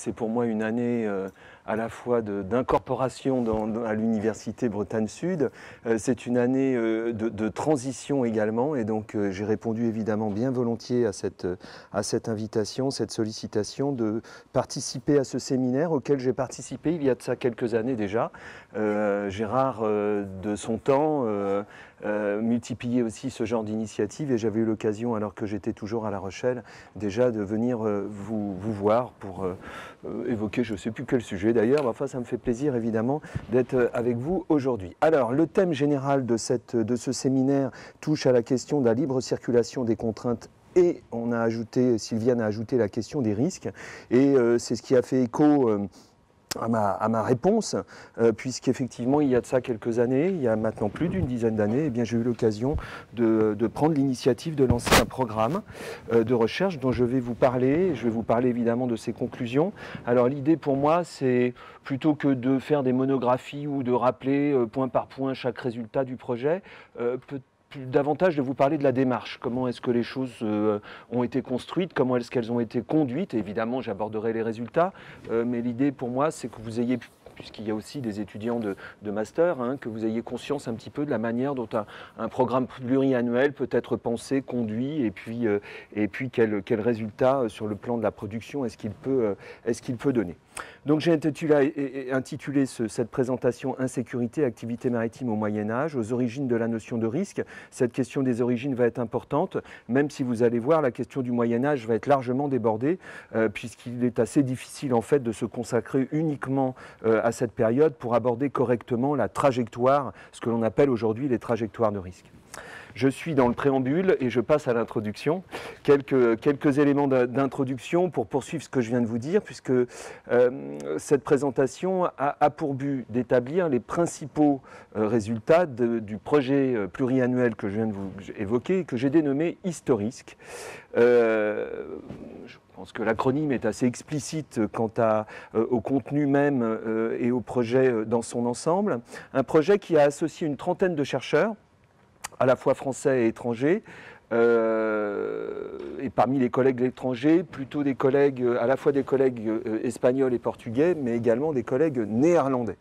c'est pour moi une année à la fois d'incorporation à l'Université Bretagne Sud. C'est une année de transition également. Et donc, j'ai répondu évidemment bien volontiers à cette invitation, cette sollicitation de participer à ce séminaire auquel j'ai participé il y a de ça quelques années déjà. Gérard, de son temps, multipliait aussi ce genre d'initiative et j'avais eu l'occasion, alors que j'étais toujours à La Rochelle, déjà de venir vous voir pour évoquer je ne sais plus quel sujet d'ailleurs, mais enfin ça me fait plaisir évidemment d'être avec vous aujourd'hui. Alors le thème général de ce séminaire touche à la question de la libre circulation des contraintes et Sylviane a ajouté la question des risques et c'est ce qui a fait écho à ma réponse, puisqu'effectivement, il y a de ça quelques années, il y a maintenant plus d'une dizaine d'années, eh bien, j'ai eu l'occasion de prendre l'initiative de lancer un programme de recherche dont je vais vous parler. Je vais vous parler évidemment de ses conclusions. Alors l'idée pour moi, c'est plutôt que de faire des monographies ou de rappeler point par point chaque résultat du projet, davantage de vous parler de la démarche, comment est-ce que les choses ont été construites, comment est-ce qu'elles ont été conduites. Évidemment, j'aborderai les résultats, mais l'idée pour moi, c'est que vous ayez, puisqu'il y a aussi des étudiants de master, que vous ayez conscience un petit peu de la manière dont un programme pluriannuel peut être pensé, conduit, et puis quel résultat sur le plan de la production est-ce qu'il peut donner. Donc j'ai intitulé cette présentation « Insécurité, activité maritime au Moyen-Âge, aux origines de la notion de risque ». Cette question des origines va être importante, même si vous allez voir, la question du Moyen-Âge va être largement débordée, puisqu'il est assez difficile en fait de se consacrer uniquement à cette période pour aborder correctement la trajectoire, ce que l'on appelle aujourd'hui les trajectoires de risque. Je suis dans le préambule et je passe à l'introduction. Quelques éléments d'introduction pour poursuivre ce que je viens de vous dire, puisque cette présentation a pour but d'établir les principaux résultats du projet pluriannuel que je viens de vous évoquer, que j'ai dénommé HISTORISC. Je pense que l'acronyme est assez explicite quant au contenu même et au projet dans son ensemble. Un projet qui a associé une trentaine de chercheurs, à la fois français et étrangers, et parmi les collègues étrangers, plutôt des collègues, à la fois des collègues espagnols et portugais, mais également des collègues néerlandais.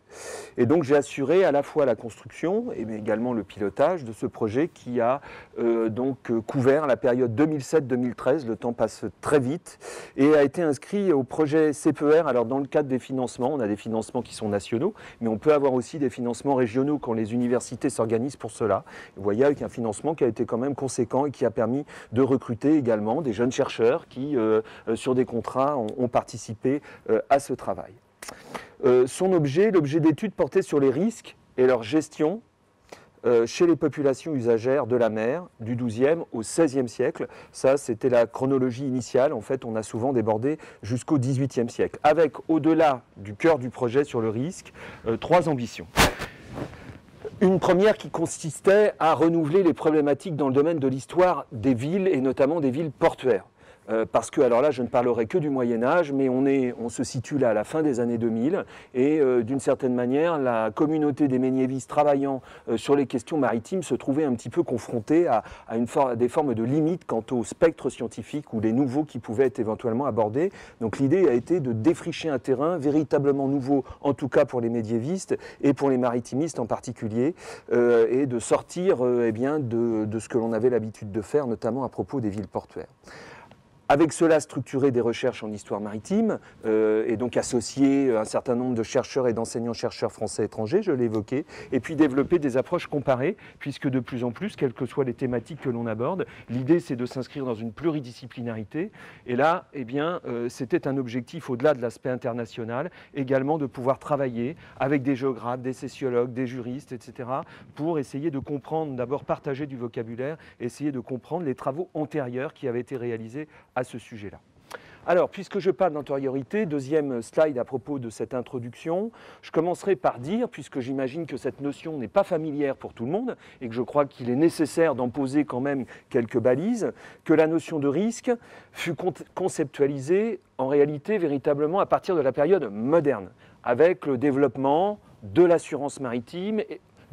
Et donc j'ai assuré à la fois la construction, mais également le pilotage de ce projet qui a couvert la période 2007-2013, le temps passe très vite, et a été inscrit au projet CPER. Alors dans le cadre des financements, on a des financements qui sont nationaux, mais on peut avoir aussi des financements régionaux quand les universités s'organisent pour cela. Vous voyez, avec un financement qui a été quand même conséquent et qui a permis de recruter également des jeunes chercheurs qui, sur des contrats, ont participé à ce travail. L'objet d'étude portait sur les risques et leur gestion chez les populations usagères de la mer du XIIe au XVIe siècle. Ça, c'était la chronologie initiale. En fait, on a souvent débordé jusqu'au XVIIIe siècle, avec, au-delà du cœur du projet sur le risque, trois ambitions. Une première qui consistait à renouveler les problématiques dans le domaine de l'histoire des villes et notamment des villes portuaires. Parce que, alors là, je ne parlerai que du Moyen-Âge, mais on se situe là à la fin des années 2000 et d'une certaine manière, la communauté des méniévistes travaillant sur les questions maritimes se trouvait un petit peu confrontée à des formes de limites quant au spectre scientifique ou les nouveaux qui pouvaient être éventuellement abordés. Donc l'idée a été de défricher un terrain véritablement nouveau, en tout cas pour les médiévistes et pour les maritimistes en particulier, et de sortir de ce que l'on avait l'habitude de faire, notamment à propos des villes portuaires. Avec cela, structurer des recherches en histoire maritime et donc associer un certain nombre de chercheurs et d'enseignants-chercheurs français et étrangers, je l'ai évoqué, et puis développer des approches comparées, puisque de plus en plus, quelles que soient les thématiques que l'on aborde, l'idée c'est de s'inscrire dans une pluridisciplinarité. Et là, c'était un objectif au-delà de l'aspect international, également de pouvoir travailler avec des géographes, des sociologues, des juristes, etc., pour essayer de comprendre, d'abord partager du vocabulaire, essayer de comprendre les travaux antérieurs qui avaient été réalisés à ce sujet-là. Alors, puisque je parle d'antériorité, deuxième slide à propos de cette introduction, je commencerai par dire, puisque j'imagine que cette notion n'est pas familière pour tout le monde, et que je crois qu'il est nécessaire d'en poser quand même quelques balises, que la notion de risque fut conceptualisée en réalité véritablement à partir de la période moderne, avec le développement de l'assurance maritime,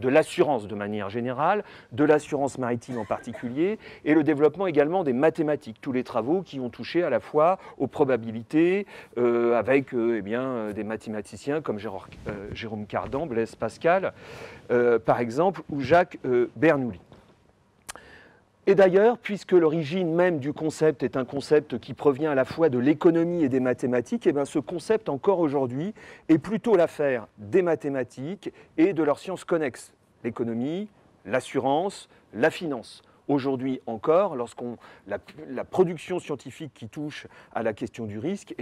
de l'assurance de manière générale, de l'assurance maritime en particulier, et le développement également des mathématiques, tous les travaux qui ont touché à la fois aux probabilités, avec des mathématiciens comme Jérôme Cardan, Blaise Pascal, par exemple, ou Jacques Bernoulli. Et d'ailleurs, puisque l'origine même du concept est un concept qui provient à la fois de l'économie et des mathématiques, ce concept encore aujourd'hui est plutôt l'affaire des mathématiques et de leurs sciences connexes, l'économie, l'assurance, la finance. Aujourd'hui encore, la production scientifique qui touche à la question du risque,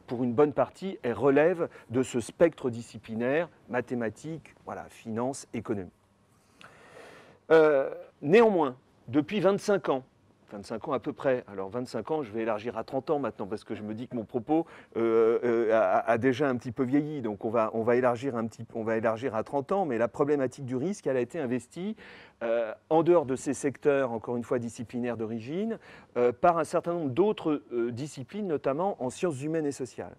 pour une bonne partie, elle relève de ce spectre disciplinaire, mathématiques, finance, économie. Néanmoins, depuis 25 ans à peu près, alors 25 ans, je vais élargir à 30 ans maintenant, parce que je me dis que mon propos a déjà un petit peu vieilli, donc on va élargir à 30 ans, mais la problématique du risque, elle a été investie en dehors de ces secteurs, encore une fois disciplinaires d'origine, par un certain nombre d'autres disciplines, notamment en sciences humaines et sociales.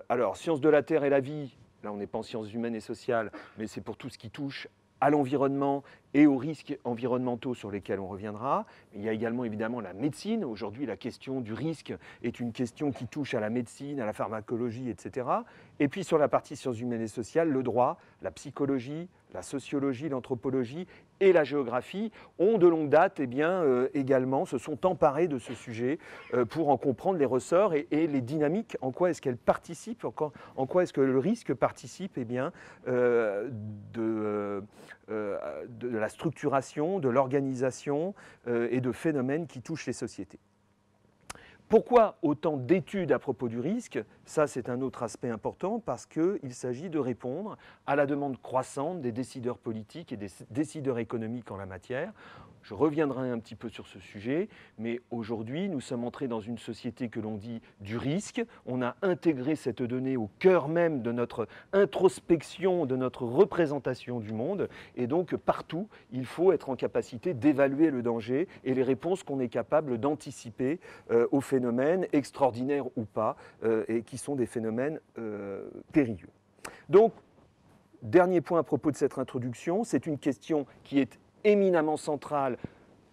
Alors, sciences de la Terre et la vie, là on n'est pas en sciences humaines et sociales, mais c'est pour tout ce qui touche à l'environnement et aux risques environnementaux sur lesquels on reviendra. Il y a également évidemment la médecine. Aujourd'hui, la question du risque est une question qui touche à la médecine, à la pharmacologie, etc. Et puis sur la partie sciences humaines et sociales, le droit, la psychologie, la sociologie, l'anthropologie et la géographie ont de longue date également se sont emparés de ce sujet pour en comprendre les ressorts et les dynamiques, en quoi est-ce qu'elles participent, en quoi est-ce que le risque participe de la structuration, de l'organisation et de phénomènes qui touchent les sociétés. Pourquoi autant d'études à propos du risque? Ça, c'est un autre aspect important parce qu'il s'agit de répondre à la demande croissante des décideurs politiques et des décideurs économiques en la matière. Je reviendrai un petit peu sur ce sujet, mais aujourd'hui, nous sommes entrés dans une société que l'on dit du risque. On a intégré cette donnée au cœur même de notre introspection, de notre représentation du monde. Et donc, partout, il faut être en capacité d'évaluer le danger et les réponses qu'on est capable d'anticiper aux phénomènes, extraordinaires ou pas, et qui sont des phénomènes périlleux. Donc, dernier point à propos de cette introduction, c'est une question qui est éminemment centrale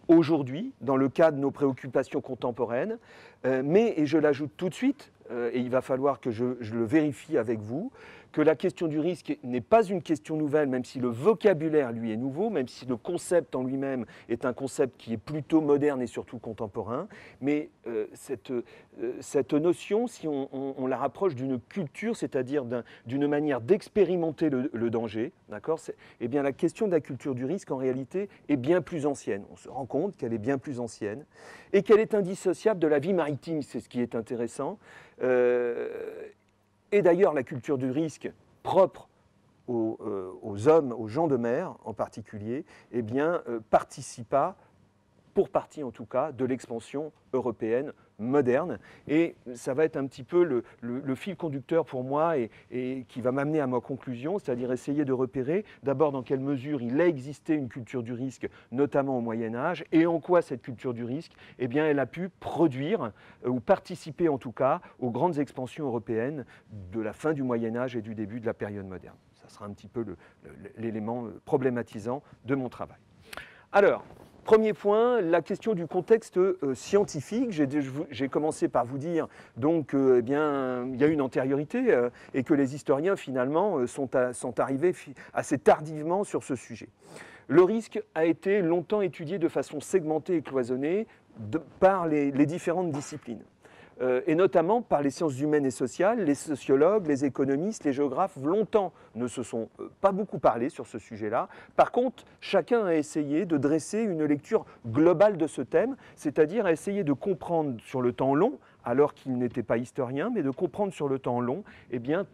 aujourd'hui, dans le cadre de nos préoccupations contemporaines, mais, et je l'ajoute tout de suite, et il va falloir que je le vérifie avec vous, que la question du risque n'est pas une question nouvelle, même si le vocabulaire, lui, est nouveau, même si le concept en lui-même est un concept qui est plutôt moderne et surtout contemporain, mais cette notion, si on la rapproche d'une culture, c'est-à-dire d'une manière d'expérimenter le danger, d'accord, eh bien la question de la culture du risque, en réalité, est bien plus ancienne. On se rend compte qu'elle est bien plus ancienne et qu'elle est indissociable de la vie maritime, c'est ce qui est intéressant. Et d'ailleurs, la culture du risque propre aux hommes, aux gens de mer en particulier, participa, pour partie en tout cas, de l'expansion européenne moderne. Et ça va être un petit peu le fil conducteur pour moi et qui va m'amener à ma conclusion, c'est-à-dire essayer de repérer d'abord dans quelle mesure il a existé une culture du risque, notamment au Moyen-Âge, et en quoi cette culture du risque, elle a pu produire ou participer en tout cas aux grandes expansions européennes de la fin du Moyen-Âge et du début de la période moderne. Ça sera un petit peu l'élément problématisant de mon travail. Alors, premier point, la question du contexte scientifique. J'ai commencé par vous dire donc il y a une antériorité et que les historiens finalement sont arrivés assez tardivement sur ce sujet. Le risque a été longtemps étudié de façon segmentée et cloisonnée par les différentes disciplines. Et notamment par les sciences humaines et sociales, les sociologues, les économistes, les géographes, longtemps ne se sont pas beaucoup parlé sur ce sujet-là. Par contre, chacun a essayé de dresser une lecture globale de ce thème, c'est-à-dire a essayé de comprendre sur le temps long, alors qu'il n'était pas historien, mais de comprendre sur le temps long,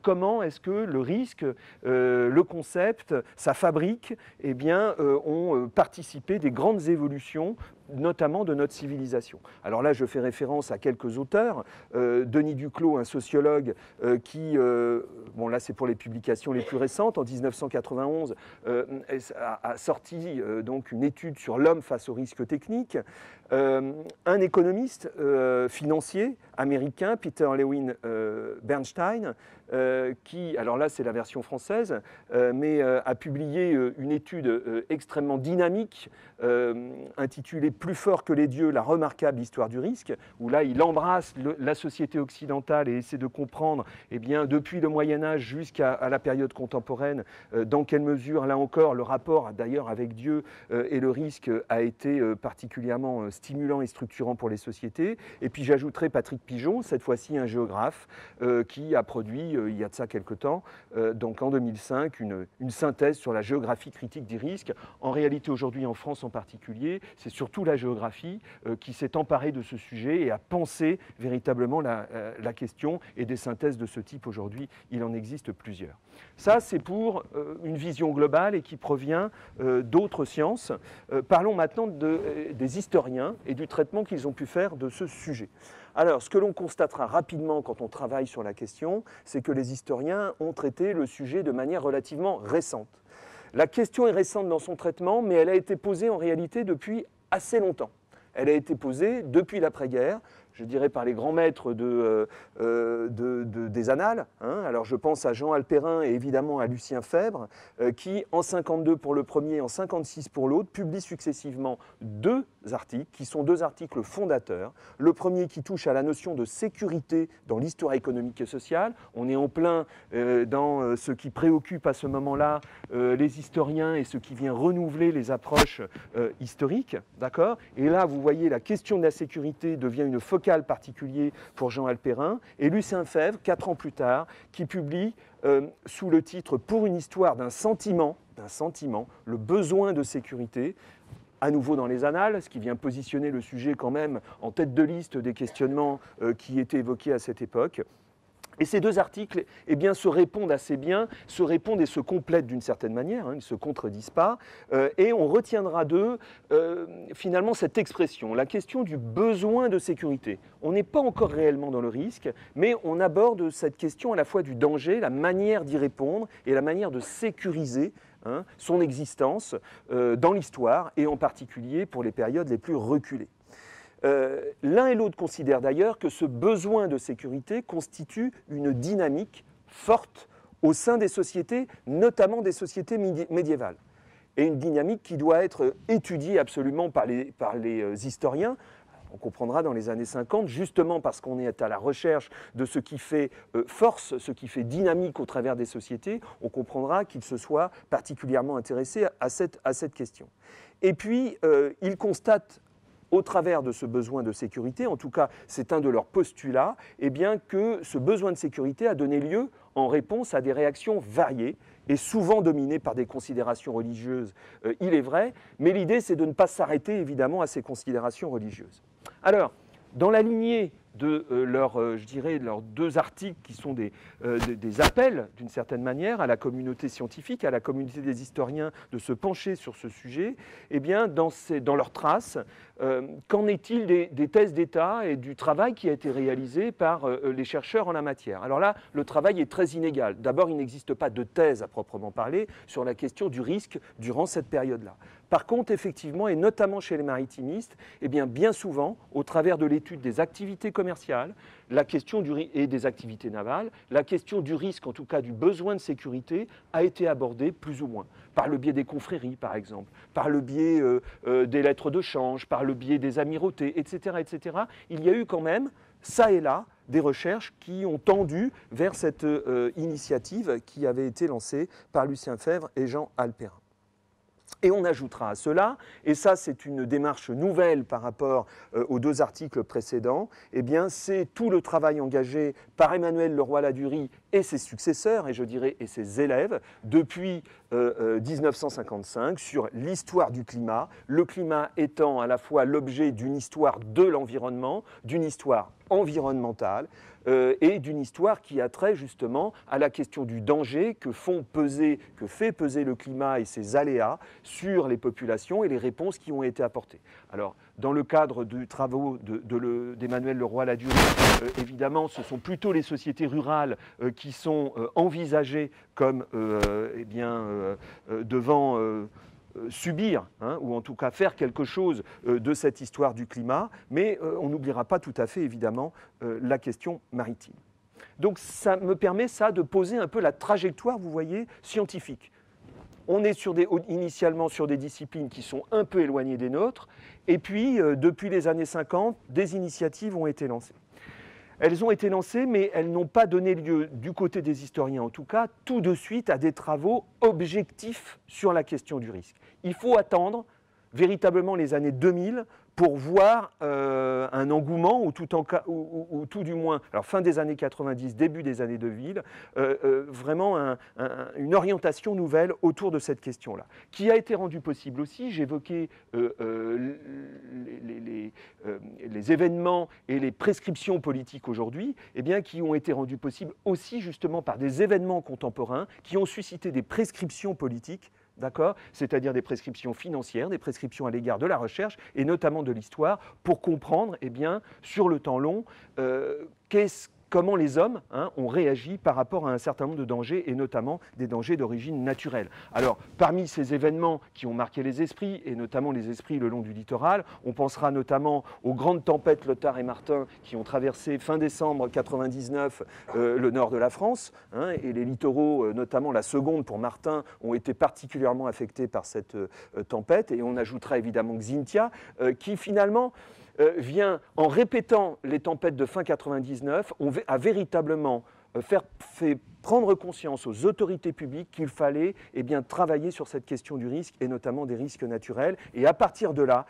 comment est-ce que le risque, le concept, sa fabrique, ont participé des grandes évolutions, notamment de notre civilisation. Alors là, je fais référence à quelques auteurs. Denis Duclos, un sociologue qui, là c'est pour les publications les plus récentes, en 1991, a sorti donc une étude sur l'homme face aux risques techniques. Un économiste financier américain, Peter Lewin Bernstein, qui, alors là c'est la version française, mais a publié une étude extrêmement dynamique intitulée « Plus fort que les dieux, la remarquable histoire du risque », où là il embrasse la société occidentale et essaie de comprendre, eh bien, depuis le Moyen-Âge jusqu'à la période contemporaine, dans quelle mesure, là encore, le rapport d'ailleurs avec Dieu et le risque a été particulièrement stimulant et structurant pour les sociétés. Et puis j'ajouterai Patrick Pigeon, cette fois-ci un géographe, qui a produit, il y a de ça quelque temps, donc en 2005, une synthèse sur la géographie critique des risques. En réalité, aujourd'hui, en France en particulier, c'est surtout la géographie qui s'est emparée de ce sujet et a pensé véritablement la question, et des synthèses de ce type aujourd'hui, il en existe plusieurs. Ça, c'est pour une vision globale et qui provient d'autres sciences. Parlons maintenant des historiens et du traitement qu'ils ont pu faire de ce sujet. Alors, ce que l'on constatera rapidement quand on travaille sur la question, c'est que les historiens ont traité le sujet de manière relativement récente. La question est récente dans son traitement, mais elle a été posée en réalité depuis assez longtemps. Elle a été posée depuis l'après-guerre, je dirais par les grands maîtres des annales. Alors je pense à Jean Alperin et évidemment à Lucien Febvre, qui en 52 pour le premier et en 56 pour l'autre, publient successivement deux articles, qui sont deux articles fondateurs. Le premier qui touche à la notion de sécurité dans l'histoire économique et sociale. On est en plein dans ce qui préoccupe à ce moment-là les historiens et ce qui vient renouveler les approches historiques. D'accord ? Et là, vous voyez, la question de la sécurité devient une focale particulier pour Jean Alperin, et Lucien Febvre, 4 ans plus tard, qui publie sous le titre « Pour une histoire d'un sentiment, le besoin de sécurité », à nouveau dans les annales, ce qui vient positionner le sujet quand même en tête de liste des questionnements qui étaient évoqués à cette époque. Et ces deux articles eh bien, se répondent assez bien, se répondent et se complètent d'une certaine manière, ils ne se contredisent pas, et on retiendra d'eux finalement cette expression, la question du besoin de sécurité. On n'est pas encore réellement dans le risque, mais on aborde cette question à la fois du danger, la manière d'y répondre et la manière de sécuriser son existence dans l'histoire, et en particulier pour les périodes les plus reculées. L'un et l'autre considèrent d'ailleurs que ce besoin de sécurité constitue une dynamique forte au sein des sociétés, notamment des sociétés médiévales. Et une dynamique qui doit être étudiée absolument par les historiens. On comprendra dans les années 50, justement parce qu'on est à la recherche de ce qui fait force, ce qui fait dynamique au travers des sociétés, on comprendra qu'ils se soient particulièrement intéressés à cette question. Et puis, ils constatent au travers de ce besoin de sécurité, en tout cas c'est un de leurs postulats, eh bien, que ce besoin de sécurité a donné lieu en réponse à des réactions variées et souvent dominées par des considérations religieuses, il est vrai, mais l'idée c'est de ne pas s'arrêter évidemment à ces considérations religieuses. Alors, dans la lignée de leurs deux articles qui sont des appels, d'une certaine manière, à la communauté scientifique, à la communauté des historiens de se pencher sur ce sujet, eh bien, dans leurs traces, qu'en est-il des thèses d'État et du travail qui a été réalisé par les chercheurs en la matière? Alors là, le travail est très inégal. D'abord, il n'existe pas de thèse à proprement parler sur la question du risque durant cette période-là. Par contre, effectivement, et notamment chez les maritimistes, eh bien souvent, au travers de l'étude des activités commerciales, la question et des activités navales, la question du risque, en tout cas du besoin de sécurité, a été abordée plus ou moins, par le biais des confréries par exemple, par le biais des lettres de change, par le biais des amirautés, etc., etc. Il y a eu quand même, ça et là, des recherches qui ont tendu vers cette initiative qui avait été lancée par Lucien Febvre et Jean Alperin. Et on ajoutera à cela, et ça c'est une démarche nouvelle par rapport aux deux articles précédents, eh bien c'est tout le travail engagé par Emmanuel Leroy-Ladurie et ses successeurs, et je dirais et ses élèves, depuis 1955 sur l'histoire du climat, le climat étant à la fois l'objet d'une histoire de l'environnement, d'une histoire environnementale, et d'une histoire qui a trait justement à la question du danger que fait peser le climat et ses aléas sur les populations et les réponses qui ont été apportées. Alors, dans le cadre du travaux d'Emmanuel Leroy-Ladurie, évidemment, ce sont plutôt les sociétés rurales qui sont envisagées comme devant subir, ou en tout cas faire quelque chose de cette histoire du climat, mais on n'oubliera pas tout à fait, évidemment, la question maritime. Donc ça me permet de poser un peu la trajectoire, vous voyez, scientifique. On est initialement sur des disciplines qui sont un peu éloignées des nôtres, et puis depuis les années 50, des initiatives ont été lancées. Elles ont été lancées, mais elles n'ont pas donné lieu, du côté des historiens en tout cas, tout de suite à des travaux objectifs sur la question du risque. Il faut attendre véritablement les années 2000 pour voir un engouement, ou tout du moins, alors fin des années 90, début des années 2000, vraiment une orientation nouvelle autour de cette question-là, qui a été rendue possible aussi. J'évoquais les événements et les prescriptions politiques aujourd'hui, eh bien, qui ont été rendus possibles aussi justement par des événements contemporains qui ont suscité des prescriptions politiques, d'accord, c'est-à-dire des prescriptions financières, des prescriptions à l'égard de la recherche et notamment de l'histoire, pour comprendre, eh bien, sur le temps long, comment les hommes ont réagi par rapport à un certain nombre de dangers, et notamment des dangers d'origine naturelle. Alors, parmi ces événements qui ont marqué les esprits, et notamment les esprits le long du littoral, on pensera notamment aux grandes tempêtes Lothar et Martin qui ont traversé fin décembre 1999 le nord de la France, et les littoraux, notamment la seconde pour Martin, ont été particulièrement affectés par cette tempête, et on ajoutera évidemment Xynthia, qui finalement vient, en répétant les tempêtes de fin 99, a véritablement fait prendre conscience aux autorités publiques qu'il fallait travailler sur cette question du risque, et notamment des risques naturels. Et à partir de là,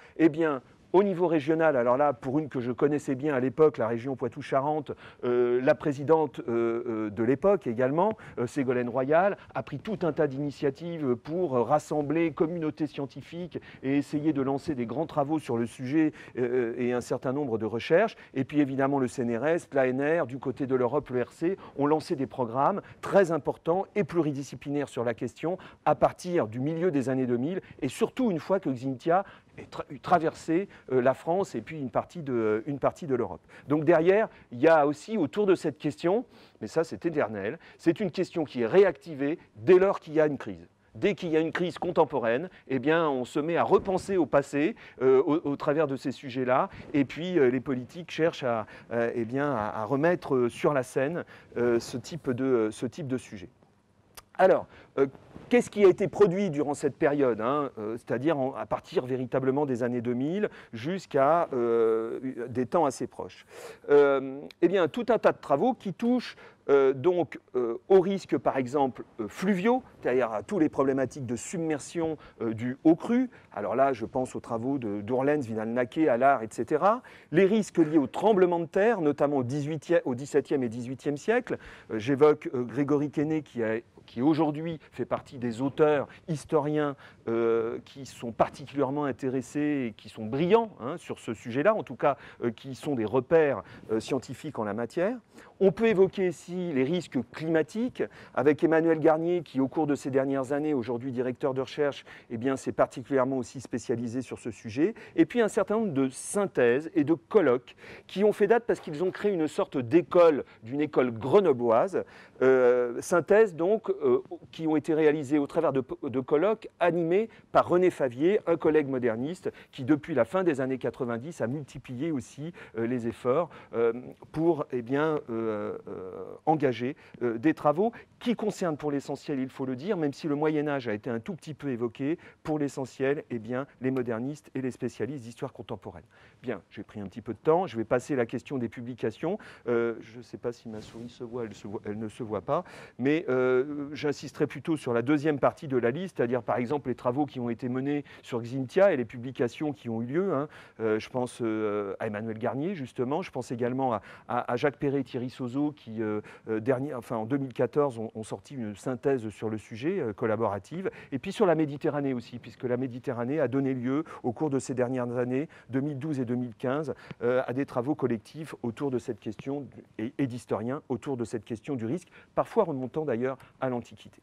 au niveau régional, alors là, pour une que je connaissais bien à l'époque, la région Poitou-Charentes, la présidente de l'époque également, Ségolène Royal, a pris tout un tas d'initiatives pour rassembler communautés scientifiques et essayer de lancer des grands travaux sur le sujet et un certain nombre de recherches. Et puis évidemment le CNRS, l'ANR, du côté de l'Europe, le RC, ont lancé des programmes très importants et pluridisciplinaires sur la question à partir du milieu des années 2000, et surtout une fois que Xynthia traverser la France et puis une partie de l'Europe. Donc derrière, il y a aussi autour de cette question, mais ça c'est éternel, c'est une question qui est réactivée dès lors qu'il y a une crise. Dès qu'il y a une crise contemporaine, eh bien, on se met à repenser au passé au travers de ces sujets-là, et puis les politiques cherchent à remettre sur la scène ce type de sujet. Alors, qu'est-ce qui a été produit durant cette période, c'est-à-dire à partir véritablement des années 2000 jusqu'à des temps assez proches? Eh bien, tout un tas de travaux qui touchent aux risques, par exemple, fluviaux, c'est-à-dire à toutes les problématiques de submersion du haut cru. Alors là, je pense aux travaux d'Ourlens, Vinal-Naquet, Allard, etc. Les risques liés aux tremblements de terre, notamment au XVIIe et XVIIIe siècle. J'évoque Grégory Quesnay, qui aujourd'hui fait partie des auteurs historiens qui sont particulièrement intéressés et qui sont brillants sur ce sujet-là, en tout cas qui sont des repères scientifiques en la matière. On peut évoquer ici les risques climatiques, avec Emmanuel Garnier, qui au cours de ces dernières années, aujourd'hui directeur de recherche, s'est particulièrement aussi spécialisé sur ce sujet. Et puis un certain nombre de synthèses et de colloques qui ont fait date parce qu'ils ont créé une sorte d'école, d'une école grenobloise, synthèses donc qui ont été réalisées au travers de colloques animés par René Favier, un collègue moderniste qui depuis la fin des années 90 a multiplié aussi les efforts pour engager des travaux qui concernent pour l'essentiel, il faut le dire, même si le Moyen-Âge a été un tout petit peu évoqué, pour l'essentiel, les modernistes et les spécialistes d'histoire contemporaine. Bien, j'ai pris un petit peu de temps, je vais passer la question des publications. Je ne sais pas si ma souris se voit, elle ne se voit pas, mais j'insisterai plutôt sur la deuxième partie de la liste, c'est-à-dire par exemple les travaux qui ont été menés sur Xynthia et les publications qui ont eu lieu. Je pense à Emmanuel Garnier, justement, je pense également à Jacques Perret et Thierry Sozo qui, en 2014, ont sorti une synthèse sur le sujet, collaborative, et puis sur la Méditerranée aussi, puisque la Méditerranée a donné lieu, au cours de ces dernières années, 2012 et 2015, à des travaux collectifs autour de cette question, et d'historiens autour de cette question du risque, parfois remontant d'ailleurs à l'Antiquité.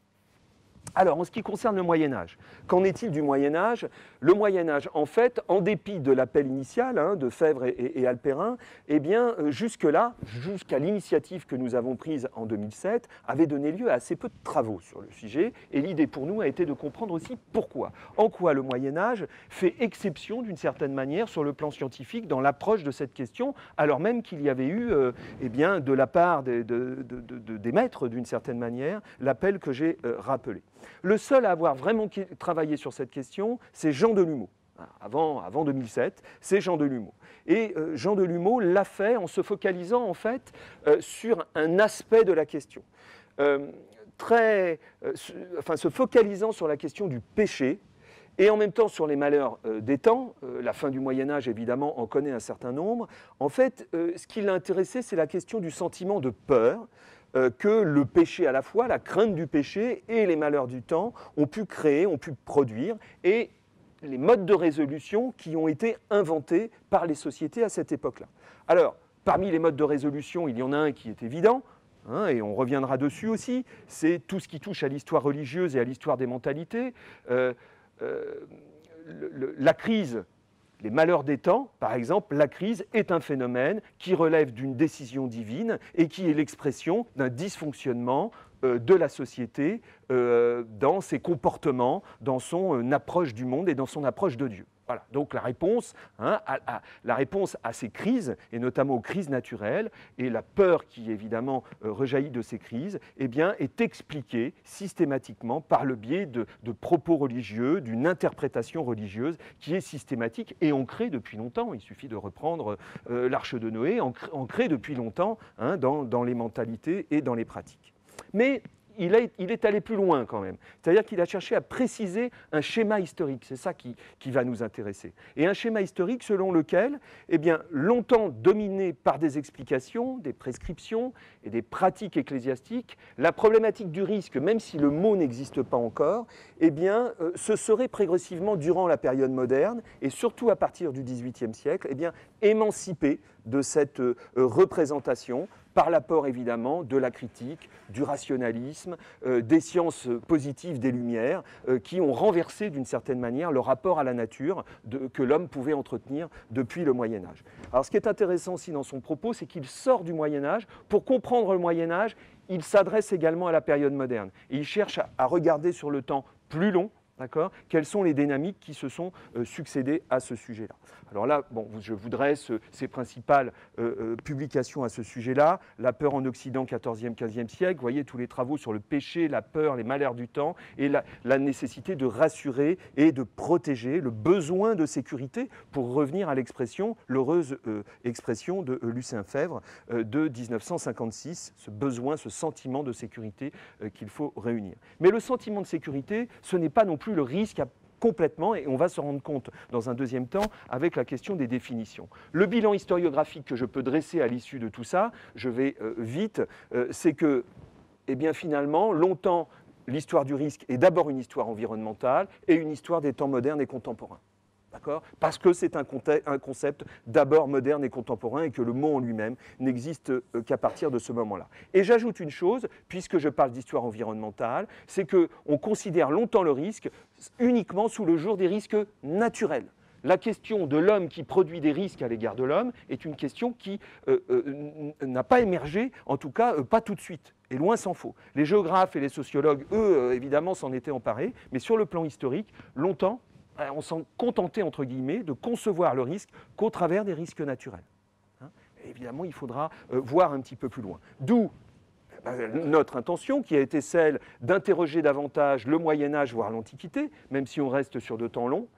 Alors, en ce qui concerne le Moyen-Âge, qu'en est-il du Moyen-Âge? Le Moyen-Âge, en fait, en dépit de l'appel initial de Fèvre et Alperin, eh bien, jusque-là, jusqu'à l'initiative que nous avons prise en 2007, avait donné lieu à assez peu de travaux sur le sujet. Et l'idée pour nous a été de comprendre aussi pourquoi. En quoi le Moyen-Âge fait exception, d'une certaine manière, sur le plan scientifique, dans l'approche de cette question, alors même qu'il y avait eu, eh bien, de la part des maîtres, d'une certaine manière, l'appel que j'ai rappelé. Le seul à avoir vraiment travaillé sur cette question, c'est Jean Delumeau. Avant 2007, c'est Jean Delumeau. Et Jean Delumeau l'a fait en se focalisant en fait sur un aspect de la question. Se focalisant sur la question du péché, et en même temps sur les malheurs des temps, la fin du Moyen-Âge évidemment en connaît un certain nombre. En fait, ce qui l'a intéressé, c'est la question du sentiment de peur que le péché à la fois, la crainte du péché et les malheurs du temps ont pu créer, ont pu produire, et les modes de résolution qui ont été inventés par les sociétés à cette époque-là. Alors, parmi les modes de résolution, il y en a un qui est évident, et on reviendra dessus aussi, c'est tout ce qui touche à l'histoire religieuse et à l'histoire des mentalités. La crise, les malheurs des temps, par exemple, la crise est un phénomène qui relève d'une décision divine et qui est l'expression d'un dysfonctionnement de la société dans ses comportements, dans son approche du monde et dans son approche de Dieu. Voilà. Donc la réponse à ces crises, et notamment aux crises naturelles, et la peur qui évidemment rejaillit de ces crises, eh bien, est expliquée systématiquement par le biais de propos religieux, d'une interprétation religieuse qui est systématique et ancrée depuis longtemps. Il suffit de reprendre l'Arche de Noé, ancrée depuis longtemps dans les mentalités et dans les pratiques. Mais il est allé plus loin quand même. C'est-à-dire qu'il a cherché à préciser un schéma historique. C'est ça qui va nous intéresser. Et un schéma historique selon lequel, eh bien, longtemps dominé par des explications, des prescriptions et des pratiques ecclésiastiques, la problématique du risque, même si le mot n'existe pas encore, eh bien, se serait progressivement, durant la période moderne, et surtout à partir du XVIIIe siècle, eh bien, émancipée de cette représentation, par l'apport évidemment de la critique, du rationalisme, des sciences positives des Lumières, qui ont renversé d'une certaine manière le rapport à la nature que l'homme pouvait entretenir depuis le Moyen-Âge. Alors ce qui est intéressant aussi dans son propos, c'est qu'il sort du Moyen-Âge. Pour comprendre le Moyen-Âge, il s'adresse également à la période moderne. Et il cherche à regarder sur le temps plus long, d'accord, quelles sont les dynamiques qui se sont succédées à ce sujet-là. Alors là, bon, je vous dresse ces principales publications à ce sujet-là. La peur en Occident, 14e, 15e siècle. Vous voyez tous les travaux sur le péché, la peur, les malheurs du temps et la nécessité de rassurer et de protéger, le besoin de sécurité, pour revenir à l'expression, l'heureuse expression de Lucien Fèvre de 1956, ce besoin, ce sentiment de sécurité qu'il faut réunir. Mais le sentiment de sécurité, ce n'est pas non plus le risque complètement, et on va se rendre compte dans un deuxième temps avec la question des définitions. Le bilan historiographique que je peux dresser à l'issue de tout ça, je vais vite, c'est que, eh bien finalement, longtemps, l'histoire du risque est d'abord une histoire environnementale et une histoire des temps modernes et contemporains. Parce que c'est un concept d'abord moderne et contemporain et que le mot en lui-même n'existe qu'à partir de ce moment-là. Et j'ajoute une chose, puisque je parle d'histoire environnementale, c'est qu'on considère longtemps le risque uniquement sous le jour des risques naturels. La question de l'homme qui produit des risques à l'égard de l'homme est une question qui n'a pas émergé, en tout cas pas tout de suite. Et loin s'en faut. Les géographes et les sociologues, eux, évidemment, s'en étaient emparés, mais sur le plan historique, longtemps, on s'en contentait, entre guillemets, de concevoir le risque qu'au travers des risques naturels. Et évidemment, il faudra voir un petit peu plus loin. D'où notre intention, qui a été celle d'interroger davantage le Moyen-Âge, voire l'Antiquité, même si on reste sur de temps longs,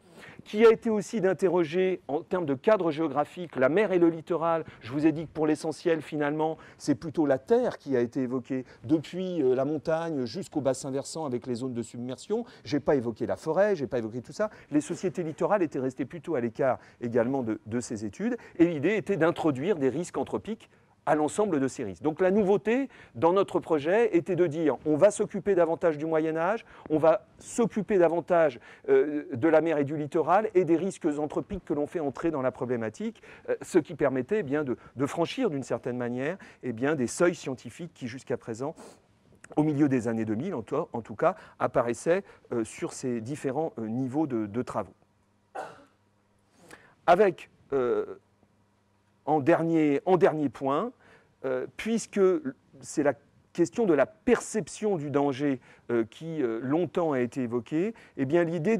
qui a été aussi d'interroger, en termes de cadre géographique, la mer et le littoral. Je vous ai dit que pour l'essentiel, finalement, c'est plutôt la terre qui a été évoquée, depuis la montagne jusqu'au bassin versant avec les zones de submersion. Je n'ai pas évoqué la forêt, je n'ai pas évoqué tout ça. Les sociétés littorales étaient restées plutôt à l'écart également de ces études, et l'idée était d'introduire des risques anthropiques à l'ensemble de ces risques. Donc la nouveauté dans notre projet était de dire on va s'occuper davantage du Moyen-Âge, on va s'occuper davantage de la mer et du littoral et des risques anthropiques que l'on fait entrer dans la problématique, ce qui permettait eh bien, de franchir d'une certaine manière eh bien, des seuils scientifiques qui jusqu'à présent au milieu des années 2000, en tout cas, apparaissait sur ces différents niveaux de travaux. Avec, en dernier point, puisque c'est la question de la perception du danger qui longtemps a été évoquée, eh bien l'idée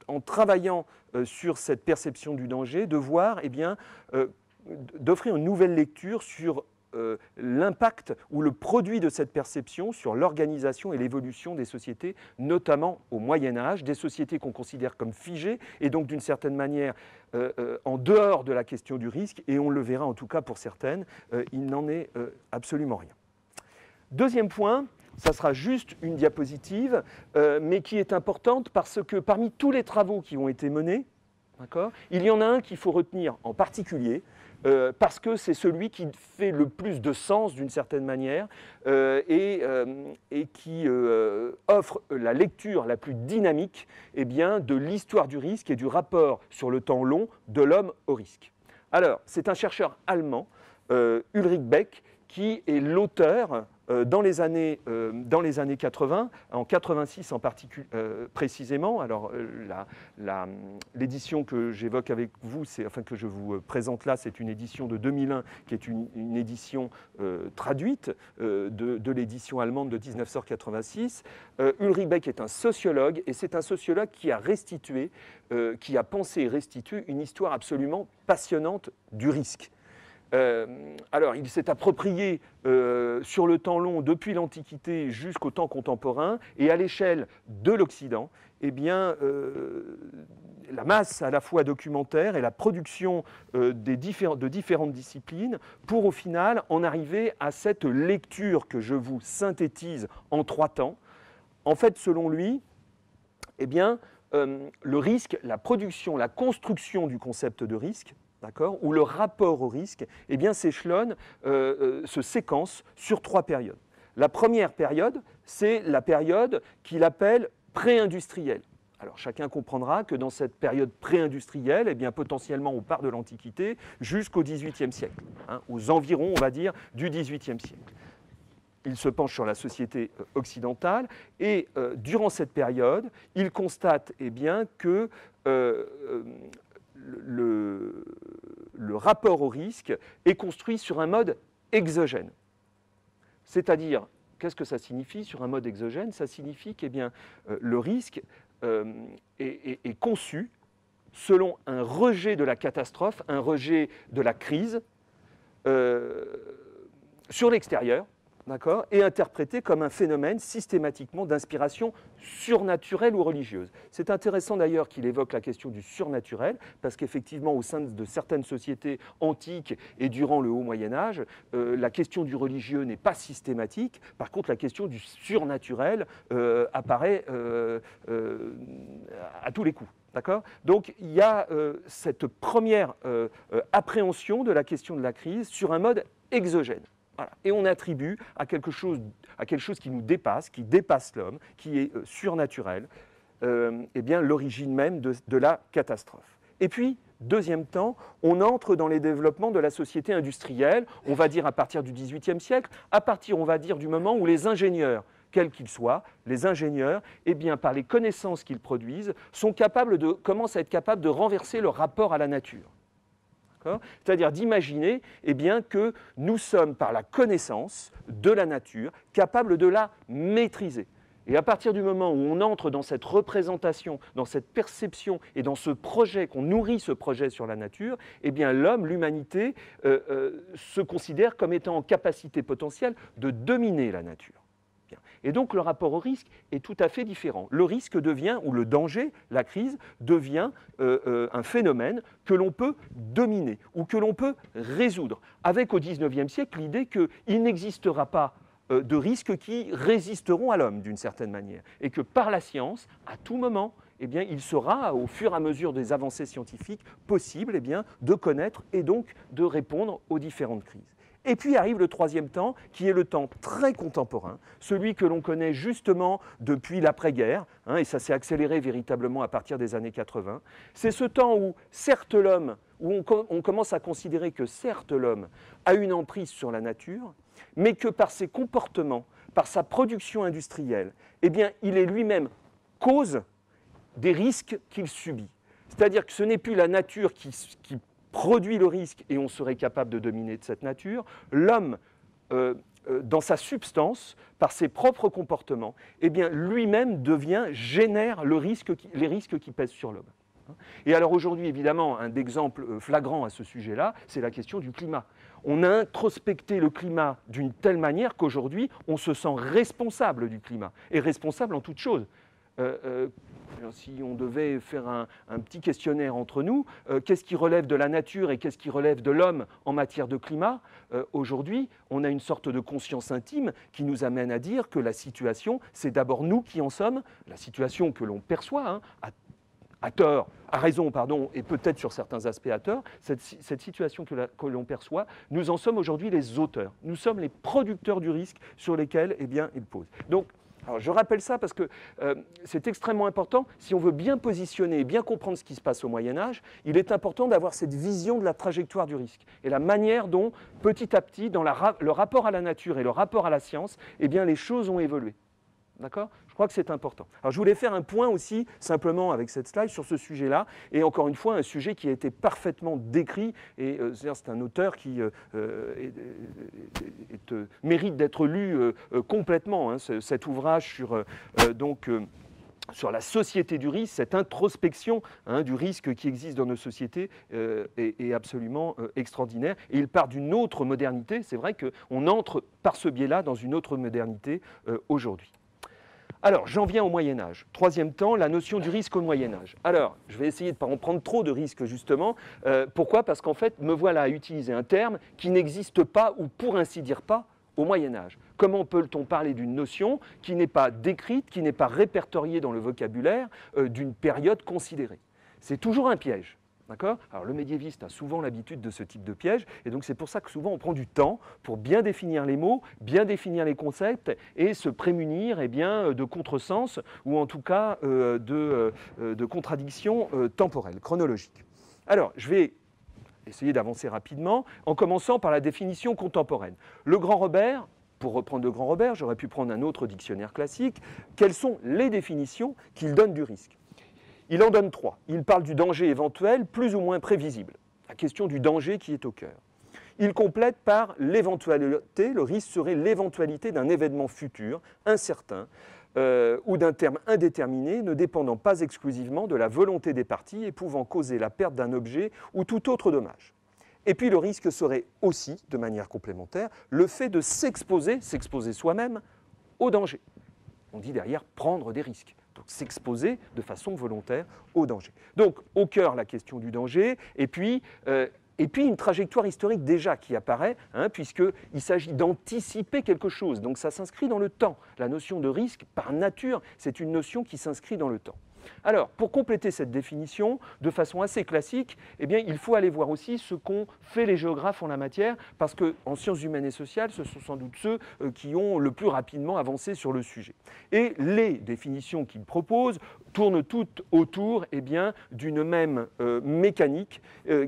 en travaillant sur cette perception du danger, de voir, eh bien, d'offrir une nouvelle lecture sur l'impact ou le produit de cette perception sur l'organisation et l'évolution des sociétés, notamment au Moyen-Âge, des sociétés qu'on considère comme figées et donc d'une certaine manière en dehors de la question du risque, et on le verra en tout cas pour certaines, il n'en est absolument rien. Deuxième point, ça sera juste une diapositive, mais qui est importante parce que parmi tous les travaux qui ont été menés, il y en a un qu'il faut retenir en particulier, parce que c'est celui qui fait le plus de sens d'une certaine manière et qui offre la lecture la plus dynamique eh bien, de l'histoire du risque et du rapport sur le temps long de l'homme au risque. Alors, c'est un chercheur allemand, Ulrich Beck, qui est l'auteur dans les années 80, en 86 en particulier précisément. Alors l'édition que j'évoque avec vous, enfin que je vous présente là, c'est une édition de 2001 qui est une édition traduite de l'édition allemande de 1986. Ulrich Beck est un sociologue et c'est un sociologue qui a restitué, qui a pensé et restitué une histoire absolument passionnante du risque. Alors, il s'est approprié sur le temps long, depuis l'Antiquité jusqu'au temps contemporain, et à l'échelle de l'Occident, eh bien, la masse à la fois documentaire et la production de différentes disciplines pour au final en arriver à cette lecture que je vous synthétise en 3 temps. En fait, selon lui, eh bien, le risque, la production, la construction du concept de risque, ou le rapport au risque, eh bien, s'échelonne, se séquence sur 3 périodes. La première période, c'est la période qu'il appelle pré-industrielle. Alors chacun comprendra que dans cette période pré-industrielle, eh bien, potentiellement on part de l'Antiquité jusqu'au XVIIIe siècle, aux environs, on va dire, du XVIIIe siècle. Il se penche sur la société occidentale et durant cette période, il constate eh bien, que le rapport au risque est construit sur un mode exogène. C'est-à-dire, qu'est-ce que ça signifie sur un mode exogène? Ça signifie que le risque est conçu selon un rejet de la catastrophe, un rejet de la crise sur l'extérieur, et interprété comme un phénomène systématiquement d'inspiration surnaturelle ou religieuse. C'est intéressant d'ailleurs qu'il évoque la question du surnaturel, parce qu'effectivement, au sein de certaines sociétés antiques et durant le Haut Moyen-Âge, la question du religieux n'est pas systématique. Par contre, la question du surnaturel apparaît à tous les coups. Donc, il y a cette première appréhension de la question de la crise sur un mode exogène. Voilà. Et on attribue à quelque chose qui nous dépasse, qui dépasse l'homme, qui est surnaturel, eh bien, l'origine même de la catastrophe. Et puis, deuxième temps, on entre dans les développements de la société industrielle, on va dire à partir du XVIIIe siècle, à partir, on va dire, du moment où les ingénieurs, quels qu'ils soient, les ingénieurs, eh bien, par les connaissances qu'ils produisent, commencent à être capables de renverser leur rapport à la nature. C'est-à-dire d'imaginer eh bien, que nous sommes, par la connaissance de la nature, capables de la maîtriser. Et à partir du moment où on entre dans cette représentation, dans cette perception et dans ce projet, qu'on nourrit ce projet sur la nature, eh bien l'homme, l'humanité, se considère comme étant en capacité potentielle de dominer la nature. Et donc le rapport au risque est tout à fait différent. Le risque devient, ou le danger, la crise, devient un phénomène que l'on peut dominer ou que l'on peut résoudre. Avec au XIXe siècle l'idée qu'il n'existera pas de risques qui résisteront à l'homme d'une certaine manière. Et que par la science, à tout moment, eh bien, il sera, au fur et à mesure des avancées scientifiques, possible eh bien, de connaître et donc de répondre aux différentes crises. Et puis arrive le troisième temps, qui est le temps très contemporain, celui que l'on connaît justement depuis l'après-guerre, hein, et ça s'est accéléré véritablement à partir des années 80. C'est ce temps où, certes, l'homme, où on commence à considérer que, certes, l'homme a une emprise sur la nature, mais que par ses comportements, par sa production industrielle, eh bien, il est lui-même cause des risques qu'il subit. C'est-à-dire que ce n'est plus la nature qui produit le risque et on serait capable de dominer de cette nature. L'homme, dans sa substance, par ses propres comportements, eh bien, lui-même génère les risques qui pèsent sur l'homme. Et alors aujourd'hui, évidemment, un exemple flagrant à ce sujet-là, c'est la question du climat. On a introspecté le climat d'une telle manière qu'aujourd'hui, on se sent responsable du climat, et responsable en toute chose. Si on devait faire un petit questionnaire entre nous, qu'est-ce qui relève de la nature et qu'est-ce qui relève de l'homme en matière de climat? Aujourd'hui, on a une sorte de conscience intime qui nous amène à dire que la situation, c'est d'abord nous qui en sommes, la situation que l'on perçoit, hein, à tort, à raison, pardon, et peut-être sur certains aspects à tort, cette situation que l'on perçoit, nous en sommes aujourd'hui les auteurs. Nous sommes les producteurs du risque sur lesquels, eh bien, il pose. Donc, alors je rappelle ça parce que c'est extrêmement important. Si on veut bien positionner et bien comprendre ce qui se passe au Moyen-Âge, il est important d'avoir cette vision de la trajectoire du risque et la manière dont, petit à petit, dans le rapport à la nature et le rapport à la science, eh bien, les choses ont évolué. D'accord ? Je crois que c'est important. Alors je voulais faire un point aussi, simplement avec cette slide, sur ce sujet-là, et encore une fois, un sujet qui a été parfaitement décrit, et c'est un auteur qui mérite d'être lu complètement, hein, cet ouvrage sur la société du risque, cette introspection, hein, du risque qui existe dans nos sociétés est absolument extraordinaire. Et il part d'une autre modernité. C'est vrai qu'on entre par ce biais-là dans une autre modernité aujourd'hui. Alors, j'en viens au Moyen-Âge. Troisième temps, la notion du risque au Moyen-Âge. Alors, je vais essayer de ne pas en prendre trop de risques, justement. Pourquoi ? Parce qu'en fait, me voilà à utiliser un terme qui n'existe pas, ou pour ainsi dire pas, au Moyen-Âge. Comment peut-on parler d'une notion qui n'est pas décrite, qui n'est pas répertoriée dans le vocabulaire d'une période considérée? C'est toujours un piège. D'accord ? Alors le médiéviste a souvent l'habitude de ce type de piège, et donc c'est pour ça que souvent on prend du temps pour bien définir les mots, bien définir les concepts, et se prémunir eh bien, de contresens, ou en tout cas de contradictions temporelles, chronologiques. Alors je vais essayer d'avancer rapidement, en commençant par la définition contemporaine. Le Grand Robert, pour reprendre le Grand Robert, j'aurais pu prendre un autre dictionnaire classique, quelles sont les définitions qu'il donne du risque ? Il en donne trois. Il parle du danger éventuel, plus ou moins prévisible. La question du danger qui est au cœur. Il complète par l'éventualité, le risque serait l'éventualité d'un événement futur, incertain, ou d'un terme indéterminé, ne dépendant pas exclusivement de la volonté des parties et pouvant causer la perte d'un objet ou tout autre dommage. Et puis le risque serait aussi, de manière complémentaire, le fait de s'exposer soi-même, au danger. On dit derrière prendre des risques. Donc s'exposer de façon volontaire au danger. Donc au cœur la question du danger, et puis une trajectoire historique déjà qui apparaît, hein, puisqu'il s'agit d'anticiper quelque chose. Donc ça s'inscrit dans le temps. La notion de risque, par nature, c'est une notion qui s'inscrit dans le temps. Alors, pour compléter cette définition, de façon assez classique, eh bien, il faut aller voir aussi ce qu'ont fait les géographes en la matière, parce qu'en sciences humaines et sociales, ce sont sans doute ceux qui ont le plus rapidement avancé sur le sujet. Et les définitions qu'ils proposent tournent toutes autour eh bien, d'une même mécanique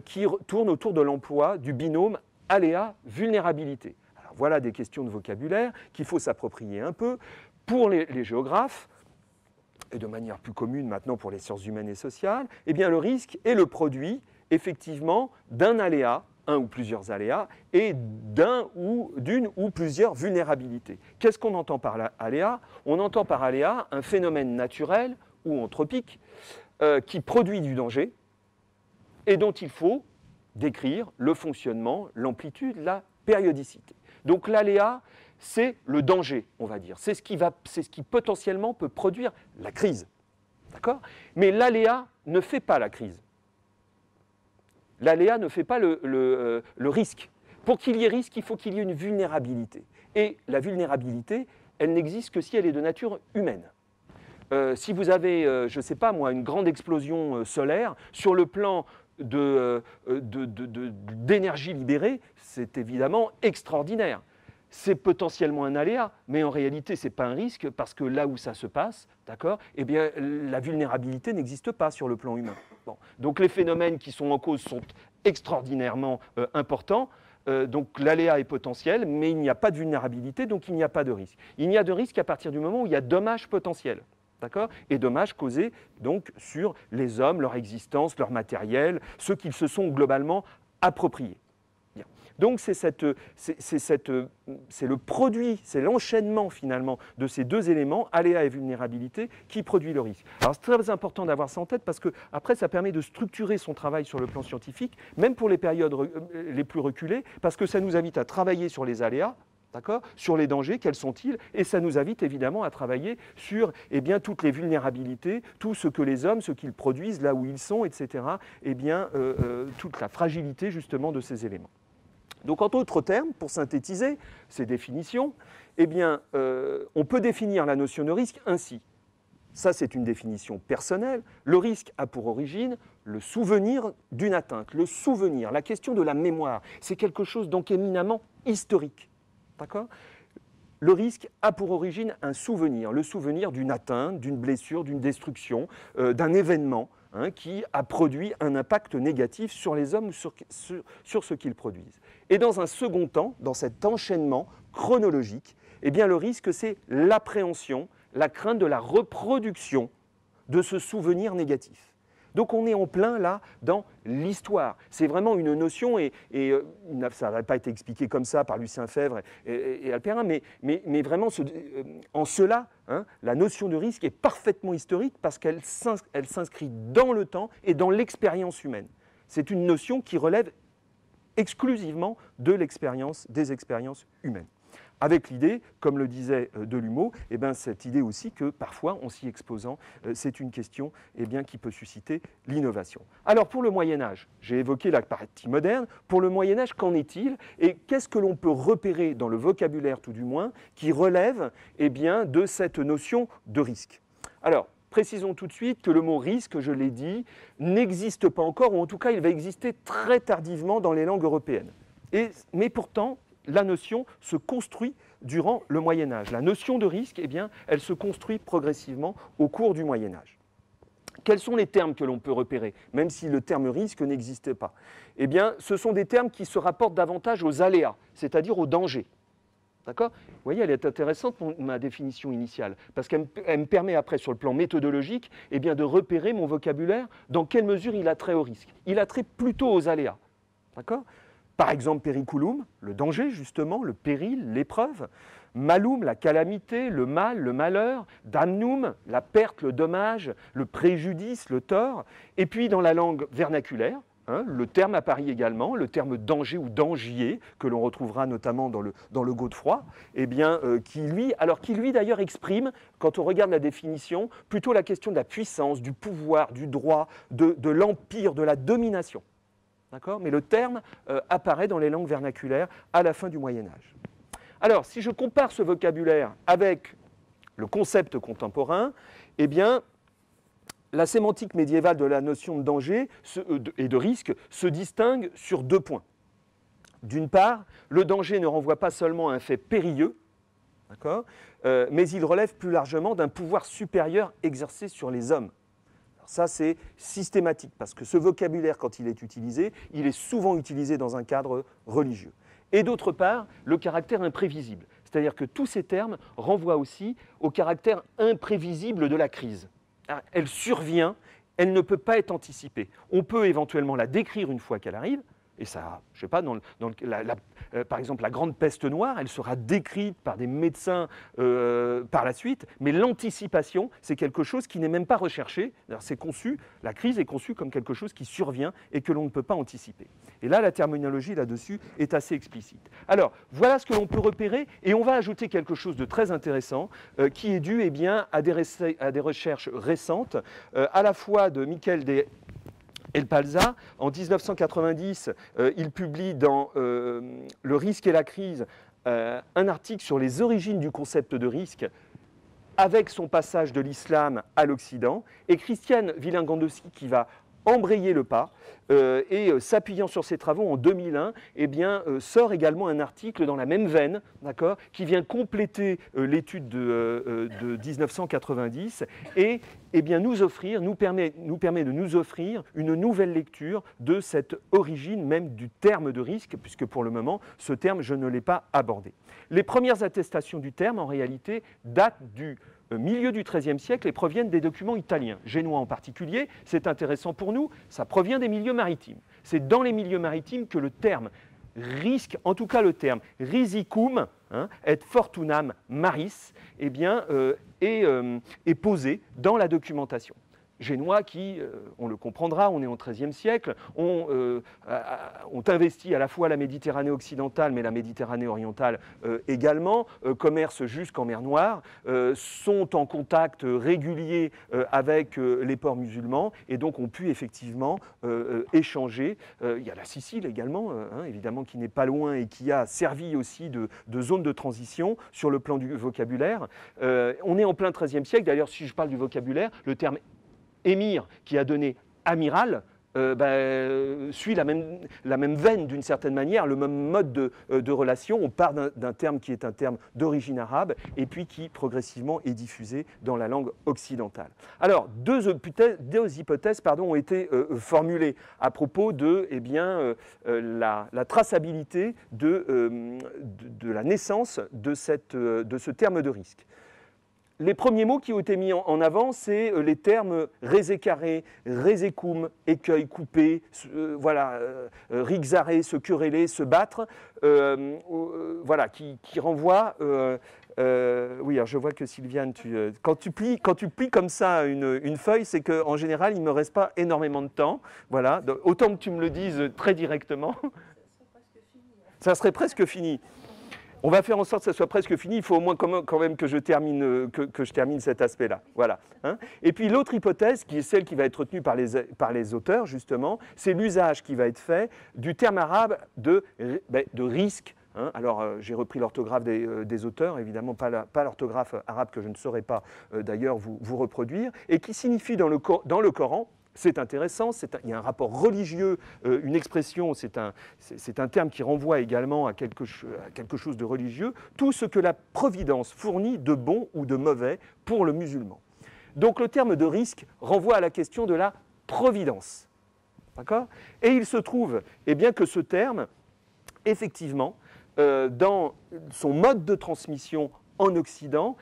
qui tourne autour de l'emploi du binôme aléa-vulnérabilité. Alors, voilà des questions de vocabulaire qu'il faut s'approprier un peu. Pour les géographes, et de manière plus commune maintenant pour les sciences humaines et sociales, eh bien le risque est le produit, effectivement, d'un aléa, un ou plusieurs aléas, et d'une ou plusieurs vulnérabilités. Qu'est-ce qu'on entend par aléa ? On entend par aléa un phénomène naturel ou anthropique qui produit du danger et dont il faut décrire le fonctionnement, l'amplitude, la périodicité. Donc l'aléa, c'est le danger, on va dire. C'est ce qui potentiellement peut produire la crise. D'accord ? Mais l'aléa ne fait pas la crise. L'aléa ne fait pas le risque. Pour qu'il y ait risque, il faut qu'il y ait une vulnérabilité. Et la vulnérabilité, elle n'existe que si elle est de nature humaine. Si vous avez, je ne sais pas moi, une grande explosion solaire, sur le plan d'énergie libérée, c'est évidemment extraordinaire. C'est potentiellement un aléa, mais en réalité, ce n'est pas un risque parce que là où ça se passe, d'accord, eh bien, la vulnérabilité n'existe pas sur le plan humain. Bon. Donc les phénomènes qui sont en cause sont extraordinairement importants. Donc l'aléa est potentiel, mais il n'y a pas de vulnérabilité, donc il n'y a pas de risque. Il n'y a de risque qu'à partir du moment où il y a dommage potentiel. D'accord ? Et dommages causés donc sur les hommes, leur existence, leur matériel, ceux qu'ils se sont globalement appropriés. Bien. Donc c'est le produit, c'est l'enchaînement finalement de ces deux éléments, aléa et vulnérabilité, qui produit le risque. Alors c'est très important d'avoir ça en tête parce que après ça permet de structurer son travail sur le plan scientifique, même pour les périodes les plus reculées, parce que ça nous invite à travailler sur les aléas. D'accord ? Sur les dangers, quels sont-ils? Et ça nous invite évidemment à travailler sur eh bien, toutes les vulnérabilités, tout ce que les hommes, ce qu'ils produisent, là où ils sont, etc. Eh bien, toute la fragilité justement de ces éléments. Donc en d'autres termes, pour synthétiser ces définitions, eh bien, on peut définir la notion de risque ainsi. Ça, c'est une définition personnelle. Le risque a pour origine le souvenir d'une atteinte. Le souvenir, la question de la mémoire, c'est quelque chose donc éminemment historique. D'accord ? Le risque a pour origine un souvenir, le souvenir d'une atteinte, d'une blessure, d'une destruction, d'un événement qui a produit un impact négatif sur les hommes, sur ce qu'ils produisent. Et dans un second temps, dans cet enchaînement chronologique, eh bien, le risque, c'est l'appréhension, la crainte de la reproduction de ce souvenir négatif. Donc on est en plein là dans l'histoire. C'est vraiment une notion, et ça n'aurait pas été expliqué comme ça par Lucien Febvre et Alperin, mais vraiment en cela, la notion de risque est parfaitement historique parce qu'elle s'inscrit dans le temps et dans l'expérience humaine. C'est une notion qui relève exclusivement des expériences humaines. Avec l'idée, comme le disait Delumeau, eh bien, cette idée aussi que parfois, en s'y exposant, c'est une question eh bien, qui peut susciter l'innovation. Alors pour le Moyen-Âge, j'ai évoqué la partie moderne, pour le Moyen-Âge, qu'en est-il? Et qu'est-ce que l'on peut repérer dans le vocabulaire tout du moins qui relève eh bien, de cette notion de risque? Alors, précisons tout de suite que le mot risque, je l'ai dit, n'existe pas encore, ou en tout cas il va exister très tardivement dans les langues européennes. Mais pourtant, la notion se construit durant le Moyen-Âge. La notion de risque, eh bien, elle se construit progressivement au cours du Moyen-Âge. Quels sont les termes que l'on peut repérer, même si le terme risque n'existait pas? Eh bien, ce sont des termes qui se rapportent davantage aux aléas, c'est-à-dire aux dangers. D'accord ? Vous voyez, elle est intéressante, ma définition initiale, parce qu'elle me permet après, sur le plan méthodologique, eh bien, de repérer mon vocabulaire, dans quelle mesure il a trait au risque. Il a trait plutôt aux aléas. D'accord ? Par exemple, periculum, le danger justement, le péril, l'épreuve. Malum, la calamité, le mal, le malheur. Damnum, la perte, le dommage, le préjudice, le tort. Et puis dans la langue vernaculaire, le terme apparaît également, le terme danger ou dangier, que l'on retrouvera notamment dans le Godefroy, eh bien, qui lui d'ailleurs exprime, quand on regarde la définition, plutôt la question de la puissance, du pouvoir, du droit, de l'empire, de la domination. D'accord ? Mais le terme apparaît dans les langues vernaculaires à la fin du Moyen-Âge. Alors, si je compare ce vocabulaire avec le concept contemporain, eh bien, la sémantique médiévale de la notion de danger et de risque se distingue sur deux points. D'une part, le danger ne renvoie pas seulement à un fait périlleux, d'accord, mais il relève plus largement d'un pouvoir supérieur exercé sur les hommes. Ça, c'est systématique, parce que ce vocabulaire, quand il est utilisé, il est souvent utilisé dans un cadre religieux. Et d'autre part, le caractère imprévisible. C'est-à-dire que tous ces termes renvoient aussi au caractère imprévisible de la crise. Elle survient, elle ne peut pas être anticipée. On peut éventuellement la décrire une fois qu'elle arrive, et ça, je ne sais pas, par exemple, la grande peste noire, elle sera décrite par des médecins par la suite, mais l'anticipation, c'est quelque chose qui n'est même pas recherché. C'est conçu, la crise est conçue comme quelque chose qui survient et que l'on ne peut pas anticiper. Et là, la terminologie là-dessus est assez explicite. Alors, voilà ce que l'on peut repérer, et on va ajouter quelque chose de très intéressant qui est dû eh bien, à des recherches récentes, à la fois de Michael Elpalza. En 1990, il publie dans Le risque et la crise un article sur les origines du concept de risque avec son passage de l'islam à l'Occident. Et Christian Wielengendowski, qui va embrayé le pas et s'appuyant sur ces travaux en 2001, eh bien, sort également un article dans la même veine, d'accord, qui vient compléter l'étude de 1990 et eh bien, nous permet de nous offrir une nouvelle lecture de cette origine même du terme de risque, puisque pour le moment, ce terme, je ne l'ai pas abordé. Les premières attestations du terme, en réalité, datent du milieu du XIIIe siècle et proviennent des documents italiens, génois en particulier. C'est intéressant pour nous, ça provient des milieux maritimes. C'est dans les milieux maritimes que le terme risque, en tout cas le terme risicum, et fortunam maris, eh bien, est posé dans la documentation. Génois qui, on le comprendra, on est au XIIIe siècle, ont investi à la fois la Méditerranée occidentale, mais la Méditerranée orientale également, commercent jusqu'en mer Noire, sont en contact régulier avec les ports musulmans et donc ont pu effectivement échanger. Il y a la Sicile également, évidemment, qui n'est pas loin et qui a servi aussi de zone de transition sur le plan du vocabulaire. On est en plein XIIIe siècle, d'ailleurs, si je parle du vocabulaire, le terme émir qui a donné amiral suit la même veine d'une certaine manière, le même mode de relation. On part d'un terme qui est un terme d'origine arabe et puis qui progressivement est diffusé dans la langue occidentale. Alors, deux hypothèses ont été formulées à propos de la traçabilité de la naissance de ce terme de risque. Les premiers mots qui ont été mis en avant, c'est les termes résé carré, résécum, écueil coupé, rixare, se quereller, se battre, qui renvoient. Oui, alors je vois que Sylviane, quand tu plies comme ça une feuille, c'est qu'en général, il ne me reste pas énormément de temps. Voilà, donc, autant que tu me le dises très directement. Ça serait presque fini. On va faire en sorte que ça soit presque fini. Il faut au moins quand même que je termine cet aspect-là. Voilà. Et puis l'autre hypothèse, qui est celle qui va être retenue par les auteurs, justement, c'est l'usage qui va être fait du terme arabe de risque. Alors, j'ai repris l'orthographe des auteurs, évidemment pas l'orthographe arabe que je ne saurais pas d'ailleurs vous reproduire, et qui signifie dans le Coran. C'est intéressant, il y a un rapport religieux, une expression, c'est un terme qui renvoie également à quelque chose de religieux, tout ce que la providence fournit de bon ou de mauvais pour le musulman. Donc le terme de risque renvoie à la question de la providence. D'accord ? Et il se trouve que ce terme, effectivement, dans son mode de transmission en Occident,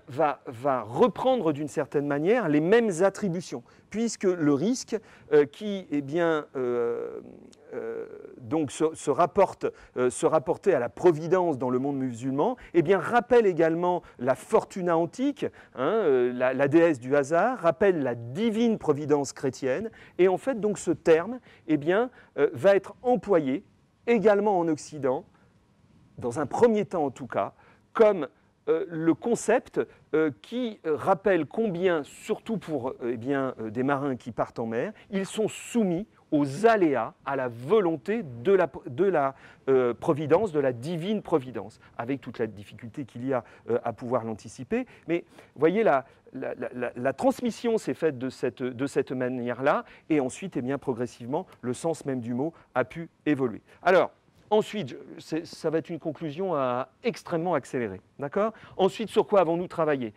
va reprendre d'une certaine manière les mêmes attributions, puisque le risque qui donc se rapportait à la providence dans le monde musulman, rappelle également la fortuna antique, la déesse du hasard, rappelle la divine providence chrétienne, et en fait donc ce terme va être employé également en Occident, dans un premier temps en tout cas, comme le concept qui rappelle combien, surtout pour des marins qui partent en mer, ils sont soumis aux aléas, à la volonté de la providence, de la divine providence, avec toute la difficulté qu'il y a à pouvoir l'anticiper. Mais vous voyez, la transmission s'est faite de cette manière-là, et ensuite, progressivement, le sens même du mot a pu évoluer. Alors, ensuite, ça va être une conclusion extrêmement accélérée. D'accord ? Ensuite, sur quoi avons-nous travaillé ?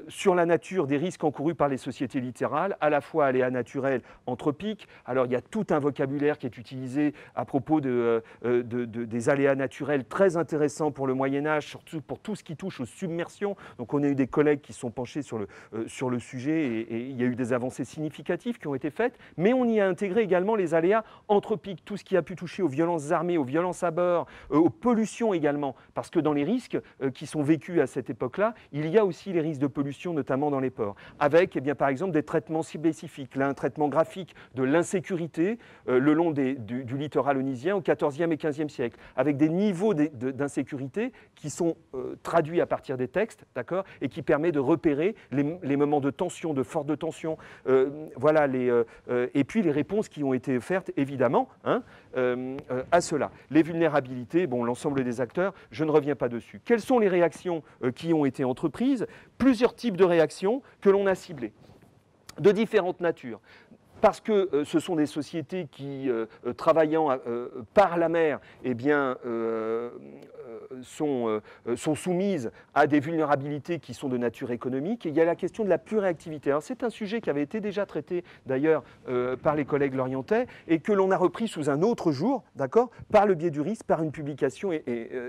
Sur la nature des risques encourus par les sociétés littérales, à la fois aléas naturels, anthropiques. Alors, il y a tout un vocabulaire qui est utilisé à propos des aléas naturels très intéressants pour le Moyen-Âge, surtout pour tout ce qui touche aux submersions. Donc, on a eu des collègues qui se sont penchés sur le sujet et il y a eu des avancées significatives qui ont été faites, mais on y a intégré également les aléas anthropiques, tout ce qui a pu toucher aux violences armées, aux violences à bord, aux pollutions également, parce que dans les risques qui sont vécus à cette époque-là, il y a aussi les risques de pollution, notamment dans les ports, avec par exemple des traitements spécifiques, là un traitement graphique de l'insécurité le long du littoral onisien au XIVe et XVe siècle, avec des niveaux d'insécurité qui sont traduits à partir des textes, d'accord, et qui permet de repérer les moments de tension, de forte tension, et puis les réponses qui ont été offertes, évidemment, à cela. Les vulnérabilités, l'ensemble des acteurs, je ne reviens pas dessus. Quelles sont les réactions qui ont été entreprises ? Plusieurs types de réactions que l'on a ciblées, de différentes natures. parce que ce sont des sociétés qui, travaillant par la mer, eh bien, sont soumises à des vulnérabilités qui sont de nature économique. Et il y a la question de la pure réactivité. Alors c'est un sujet qui avait été déjà traité d'ailleurs par les collègues lorientais et que l'on a repris sous un autre jour, d'accord, par le biais du risque, par une publication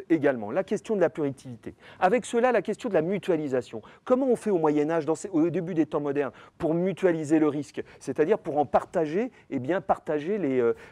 également. La question de la pure réactivité. Avec cela, la question de la mutualisation. Comment on fait au Moyen-Âge, au début des temps modernes, pour mutualiser le risque, c'est-à-dire pour en partager, eh bien, partager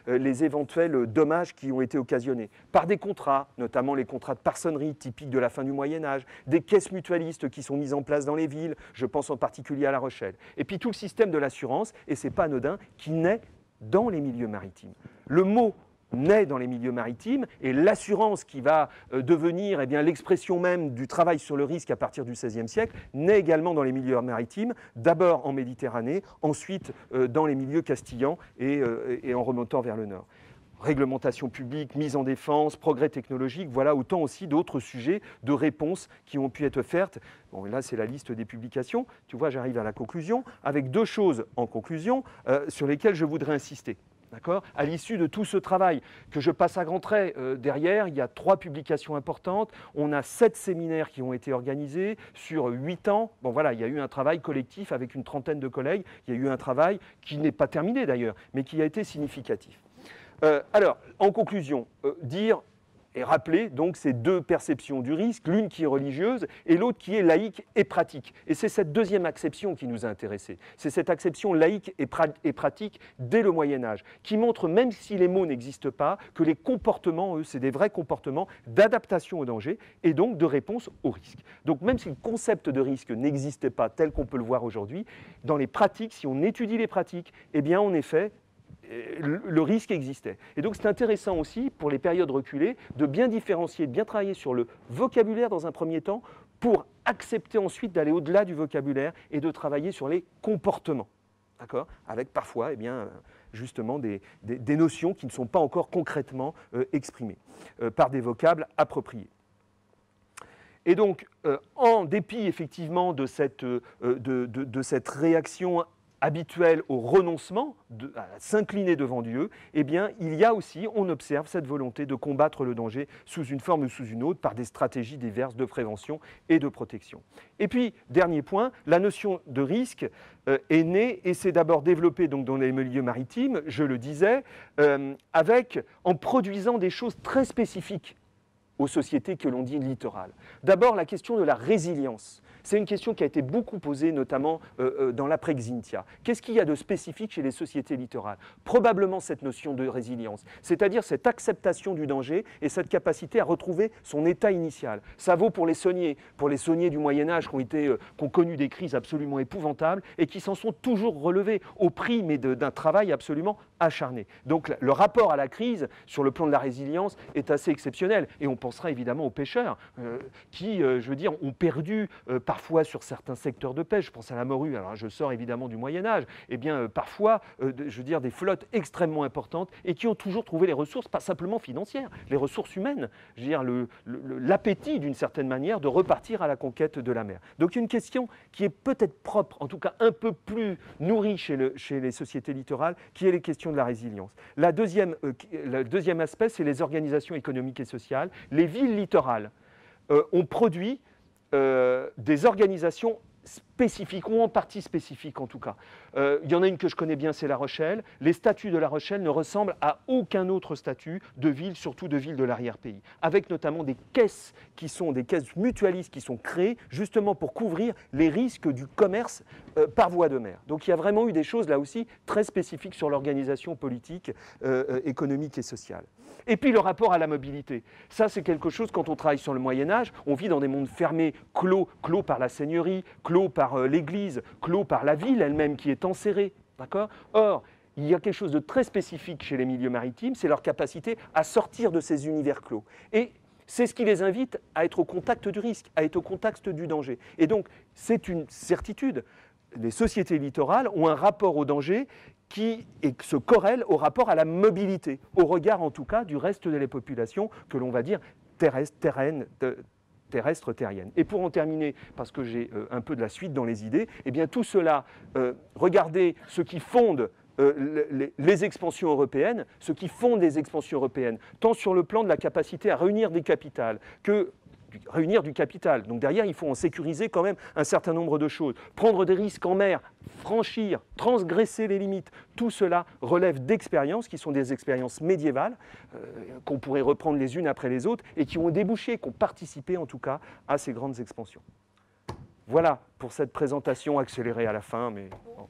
les éventuels dommages qui ont été occasionnés par des contrats, notamment les contrats de parcennerie typiques de la fin du Moyen-Âge, des caisses mutualistes qui sont mises en place dans les villes, je pense en particulier à La Rochelle, et puis tout le système de l'assurance, et c'est pas anodin, qui naît dans les milieux maritimes. Le mot naît dans les milieux maritimes et l'assurance qui va devenir l'expression même du travail sur le risque à partir du XVIe siècle naît également dans les milieux maritimes, d'abord en Méditerranée, ensuite dans les milieux castillans et en remontant vers le nord. Réglementation publique, mise en défense, progrès technologique, voilà autant aussi d'autres sujets de réponses qui ont pu être faites. Bon, là, c'est la liste des publications. Tu vois, j'arrive à la conclusion, avec deux choses en conclusion sur lesquelles je voudrais insister. D'accord ? À l'issue de tout ce travail que je passe à grands traits, derrière, il y a 3 publications importantes. On a 7 séminaires qui ont été organisés sur 8 ans. Bon voilà, il y a eu un travail collectif avec une trentaine de collègues. Il y a eu un travail qui n'est pas terminé d'ailleurs, mais qui a été significatif. Alors, en conclusion, dire et rappeler donc ces deux perceptions du risque, l'une qui est religieuse et l'autre qui est laïque et pratique. Et c'est cette deuxième acception qui nous a intéressés. C'est cette acception laïque et pratique dès le Moyen-Âge, qui montre, même si les mots n'existent pas, que les comportements, eux, c'est des vrais comportements d'adaptation au danger et donc de réponse au risque. Donc même si le concept de risque n'existait pas tel qu'on peut le voir aujourd'hui, dans les pratiques, si on étudie les pratiques, eh bien en effet, le risque existait. Et donc c'est intéressant aussi, pour les périodes reculées, de bien différencier, de bien travailler sur le vocabulaire dans un premier temps, pour accepter ensuite d'aller au-delà du vocabulaire et de travailler sur les comportements. D'accord ? Avec parfois, eh bien, justement, des notions qui ne sont pas encore concrètement exprimées par des vocables appropriés. Et donc, en dépit effectivement de cette réaction habituel au renoncement, à s'incliner devant Dieu, eh bien, il y a aussi, on observe cette volonté de combattre le danger sous une forme ou sous une autre par des stratégies diverses de prévention et de protection. Et puis, dernier point, la notion de risque est née et s'est d'abord développée donc, dans les milieux maritimes, je le disais, en produisant des choses très spécifiques aux sociétés que l'on dit littorales. D'abord, la question de la résilience. C'est une question qui a été beaucoup posée, notamment dans l'après-Xintia. Qu'est-ce qu'il y a de spécifique chez les sociétés littorales ? Probablement cette notion de résilience, c'est-à-dire cette acceptation du danger et cette capacité à retrouver son état initial. Ça vaut pour les sauniers du Moyen-Âge qui ont connu des crises absolument épouvantables et qui s'en sont toujours relevés au prix d'un travail absolument acharné. Donc le rapport à la crise, sur le plan de la résilience, est assez exceptionnel. Et on pensera évidemment aux pêcheurs qui, ont perdu parfois sur certains secteurs de pêche, je pense à la morue, alors je sors évidemment du Moyen-Âge, eh bien parfois, des flottes extrêmement importantes et qui ont toujours trouvé les ressources, pas simplement financières, les ressources humaines, l'appétit d'une certaine manière de repartir à la conquête de la mer. Donc une question qui est peut-être propre, en tout cas un peu plus nourrie chez les sociétés littorales, qui est les questions de la résilience. Le deuxième aspect, c'est les organisations économiques et sociales. Les villes littorales ont produit des organisations spécifiques, ou en partie spécifiques en tout cas. Il y en a une que je connais bien, c'est La Rochelle. Les statuts de La Rochelle ne ressemblent à aucun autre statut de ville, surtout de ville de l'arrière-pays, avec notamment des caisses qui sont des caisses mutualistes qui sont créées justement pour couvrir les risques du commerce par voie de mer. Donc il y a vraiment eu des choses là aussi très spécifiques sur l'organisation politique, économique et sociale. Et puis le rapport à la mobilité. Ça, c'est quelque chose, quand on travaille sur le Moyen-Âge, on vit dans des mondes fermés, clos par la seigneurie, clos par l'Église, clos par la ville elle-même qui est enserrée. D'accord ? Or, il y a quelque chose de très spécifique chez les milieux maritimes, c'est leur capacité à sortir de ces univers clos. Et c'est ce qui les invite à être au contact du risque, à être au contact du danger. Et donc, c'est une certitude. Les sociétés littorales ont un rapport au danger qui se corrèle au rapport à la mobilité, au regard en tout cas du reste de la population que l'on va dire terrestre, terrienne. Et pour en terminer, parce que j'ai un peu de la suite dans les idées, eh bien tout cela, regardez ce qui fonde les expansions européennes, ce qui fonde les expansions européennes, tant sur le plan de la capacité à réunir des capitales que réunir du capital. Donc derrière, il faut en sécuriser quand même un certain nombre de choses. Prendre des risques en mer, franchir, transgresser les limites, tout cela relève d'expériences qui sont des expériences médiévales, qu'on pourrait reprendre les unes après les autres, et qui ont débouché, qui ont participé en tout cas à ces grandes expansions. Voilà pour cette présentation accélérée à la fin, mais... Bon.